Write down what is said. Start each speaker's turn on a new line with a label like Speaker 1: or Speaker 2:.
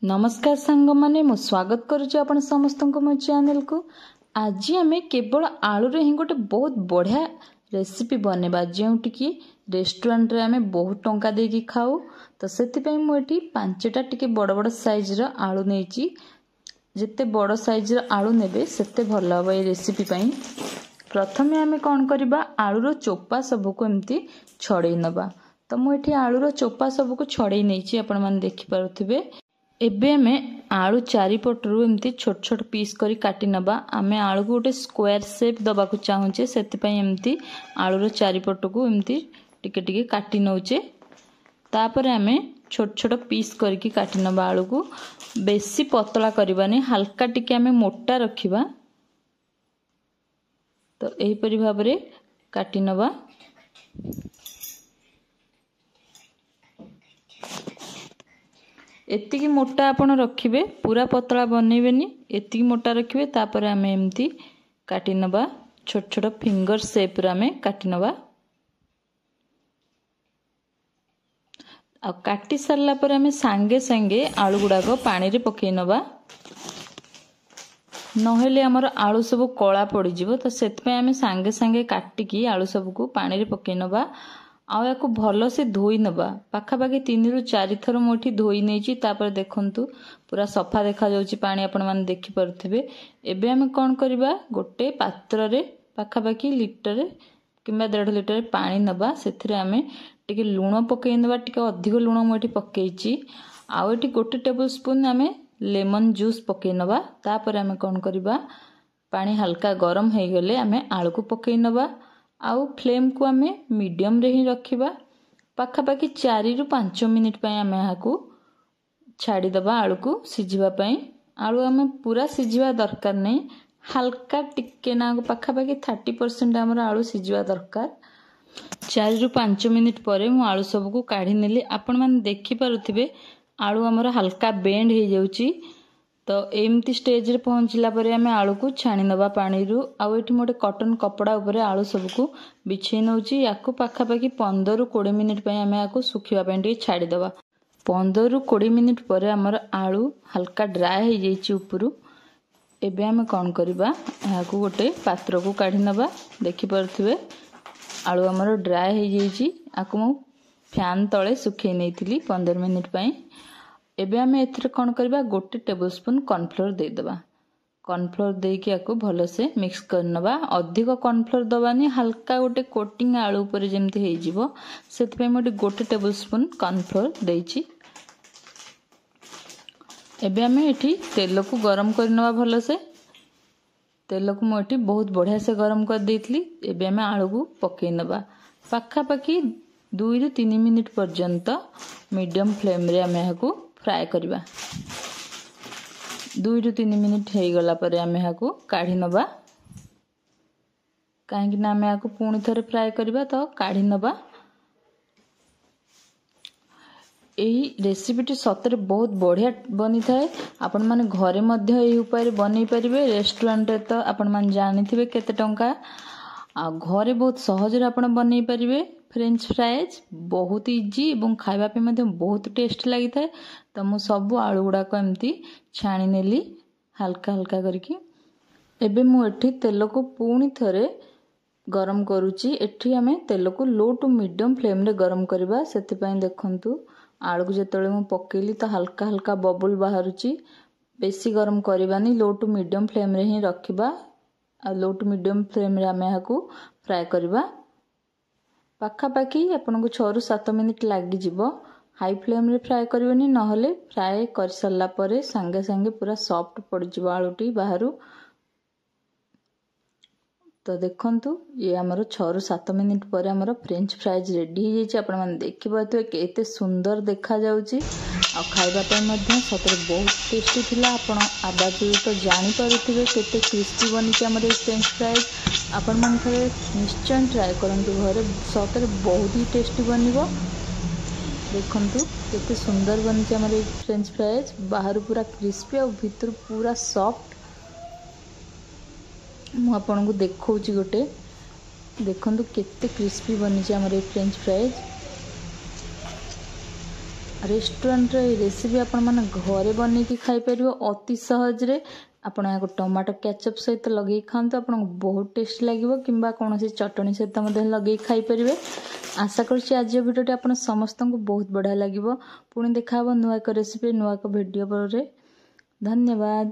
Speaker 1: नमस्कार सांग माने मु स्वागत करुच्ची आपण समस्त मो चैनल को। आज आम केवल आलू रे ही गोटे बहुत बढ़िया रेसिपी बनेबा जोटी कि रेस्टोरेंट रे आम बहुत टंका देकी खाऊ। तो से मुझे 5टा टिके बड़ बड़ साइज रो आलू नहीं, जिते बड़ साइज रो आलू नेबे सेते भल हम ये रेसिपी पाई। प्रथमे आम कौन करवा आलूर चोपा सबको एमती छड़े नबा। तो मुझे आलूर चोपा सबको छड़े नहीं आपण मैंने देखिपे। एबे आमे आलू चारिपटरू एमती छोट छोट पीस करी काटी नबा। आमे आलू को गोटे स्क्वायर शेप दबा को चाहूचे, सेति पई एमती आलूर चारिपट को एमती टिके टिके काटी नौचे। तापर आमे छोट छोट पीस करके काटी नबा। आलू को बेसी पतला करबानी, हल्का टिके आमे मोटा रखिबा। तो एही परि भाबरे काटी नबा। एतिकी मोटा आपण रखिबे, पूरा पतला बनइबेनी, एतिकी मोटा रखिबे। तापर आमे एमती काटी नबा, छोट छोट फिंगर शेप रे आमे काटी नबा। आ काटी सारला पर आमे संगे संगे आलू गुडा को पानी रे पकई नबा, नहेले हमर आलू सब कला पड़ी जिवो। तो सेत पे आमे संगे संगे काटी की आलू सब को पानी रे पकई नबा। आउ याको भल से धोई नबा। पाखापाखि 3 ରୁ 4 थर मोठी धोई नेची। तापर देखंतु पूरा सफा देखा जाउची पानी आपण माने देखि परथिबे। एबे हम कोन करबा, गोटे पात्र रे पाखापाखि लीटर किंबा 1.5 लीटर पानी नबा। सेथिरे हमें टिके लूण पकई नबा, टिके अधिक लूण मोठी पकईची। आउ एटी गोटे टेबल स्पून हमें लेमन जूस पकई नबा। तापर हमें कोन करबा, पानी हल्का गरम हे गले हमें आलू को पकई नबा। आउ फ्लेम को आमे मीडियम रे ही रखिबा। पाखापाखि 4 ରୁ 5 मिनिट पई आमे हाकू छाड़ी दबा आलू को सिझिबा पई। आलू आमे पूरा सिझिबा दरकार नहीं, हल्का टिके ना पाखापाखि 30% हमर आलू सिझिबा दरकार। 4 ରୁ 5 मिनिट परे मु आलू सब को काढी नेली। आपण माने देखि पारुथिबे आलू हमर हल्का बेंड हे जाउची। तो एमती स्टेज रे पहुंचला परे हमें आलू को छाणी नबा पानी रू। आउ एठी मोटे कॉटन कपड़ा ऊपर आलू सब को बिछे नउची। याकू पाखापाखि 15 ରୁ 20 मिनिट पई हमें याकू सुखिबा पई टिके छाड़ी दबा। 15 ରୁ 20 मिनिट परे हमर आलू हल्का ड्राई हे जाईची ऊपरू। एबे हमें कोन करबा, याकू गोटे पात्र को काढी नबा। देखि परथिबे आलू हमर ड्राई हे जाईची। याकू मु फैन तळे सुखै नेइतिली 15 मिनिट पई। एबे हमें एथरे कोन करबा, गोटे टेबल स्पून कॉर्नफ्लोर दे दबा। कॉर्नफ्लोर देकी याकू भलो से मिक्स कर नबा। अधिक कॉर्नफ्लोर दबानी, हल्का गोटे कोटिंग आलू ऊपर जेमती हे जिवो सेत पे मोटे गोटे टेबल स्पून कॉर्नफ्लोर देइची। एबे हमें एठी तेल को गरम कर नबा भलो से। तेल को मु एठी बहुत बढ़िया से गरम कर देइतली। एबे हमें आलू को पकई नबा। पाखापाखि 2 ରୁ 3 मिनिट पर्यंत मीडियम फ्लेम रे हमें हाकू फ्राए करबा। 2 ରୁ 3 मिनिट हे गला परे हमें हाकू काढी नबा। काहेकि ना हमें हाकू पुणी थरे फ्राए करबा, तो काढी नबा। एही रेसिपीटी सतरे बहुत बढ़िया बनी थाए। आपण माने घरे मध्य एही उपाय बनै परिबे। रेस्टोरेंट रे तो आपण माने जानिथिबे केते टंका। आ घरे बहुत सहज रे आपण बनै परिबे। फ्रेंच फ्राइज बहुत इजी एवं खाइबा पे मध्य बहुत टेस्ट लगी थाए। तो मु सब आलू गुडा को एमती छाणी नेली हल्का हल्का करके। एबे मु एठी तेल को पुणी थरे गरम करूची। एठी हमें तेल को लो टू मीडियम फ्लेम रे गरम करबा। सेति पई देखंतु आलू को जेतळे मु पकेली तो हल्का हल्का बबल बाहरुची। बेसी गरम करबानी, लो टू मीडियम फ्लेम रे ही रखिबा। आ लो टू मीडियम फ्लेम रे हमें हाकू फ्राए करबा। पाखापाखि आपन को 6 ରୁ 7 मिनिट लागी जिवो। हाई फ्लेम रे फ्राए करबेनी, नहले फ्राए कर सरला परे संगे संगे पूरा सॉफ्ट पड़ जिवो आलूटी बाहरु। तो देखंतु ये हमर 6 ରୁ 7 मिनिट परे हमर फ्रेंच फ्राइज रेडी हो जाइछि। आपण माने देखि पाथो केते सुंदर देखा जाउछि। आ खाइबा पे मध्य सतरे बहुत टेस्टी थिला। आपण आवाज तो जानि पारुथिबे केते क्रिस्पी बनिछि हमर फ्रेंच फ्राइज। आपण मन थरे निश्चय ट्राई करंतु घरे, सतरे बहुत ही टेस्टी बनिबो। देखंतु केते सुंदर बनिछि हमर फ्रेंच फ्राइज। बाहर पूरा क्रिस्पी और भीतर पूरा सॉफ्ट। मु आपन को देखौछि गोटे, देखंतु केते क्रिस्पी बनिछि हमर फ्रेंच फ्राइज। रेस्टोरेंट रेसिपी आपण मैंने घरे बनईकी खाईपर अति सहजरे आपण या टमाटो केचप सहित लगे खातु आपको बहुत टेस्ट लगे कि कौन चटनी सहित लगे खाईपर। आशा करुँच आज भिडियोटी आप समस्त को बहुत बढ़िया लगे। पुणी देखा नुआ एक रेसिपी नुआ एक वीडियो पर। धन्यवाद।